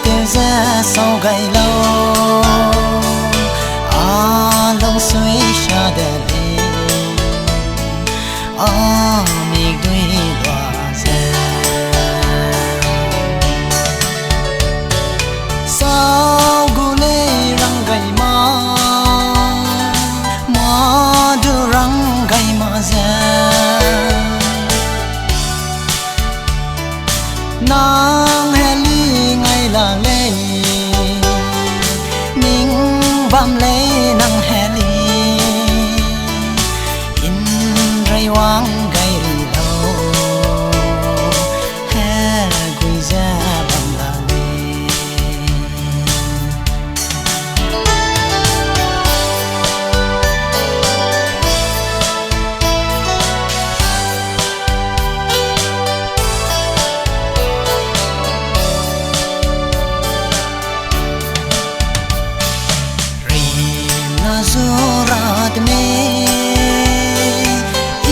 tiêu ra sau gầy lâu lông suối xa đèn mi đuôi đọa ra sao gu lê răng gầy ma đưa răng gầy ma ra nang heli ngay là lê ning bam lê nang heli in ray wang gai ri lo ha gui ra bam la Zorat me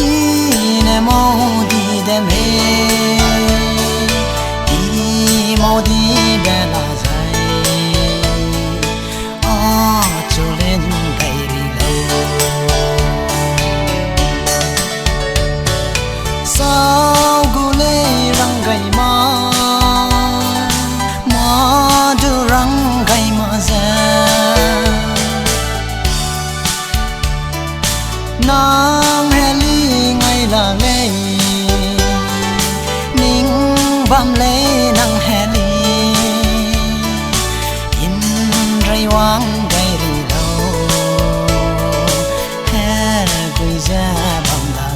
ine modi de me modi bela zai chulen gairi lo sao gule rang gai ma du rang gai ma za nang heli ngay là lê ning bam lê nang heli in ray wang gai ri lo ha gui ra bam la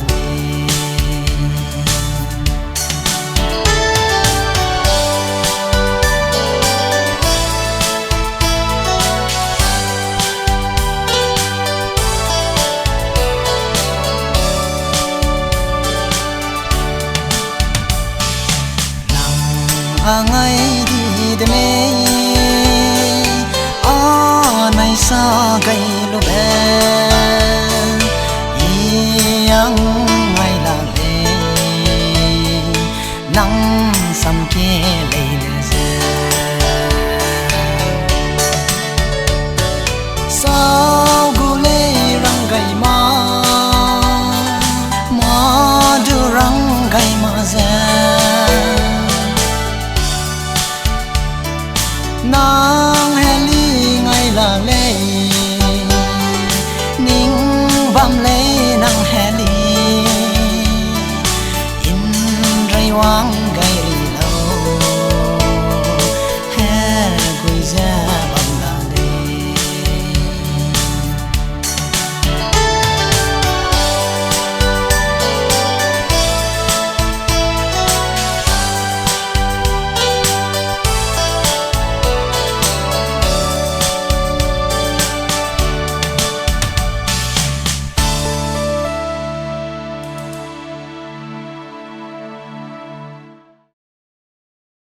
ngay đi de me nay sa gai lu be yang ngay là lê nắng sam ke lê ze sao gu lê răng gai ma du răng gai ma ze nang heli ngay là lê ning bam lê nang heli in ray wang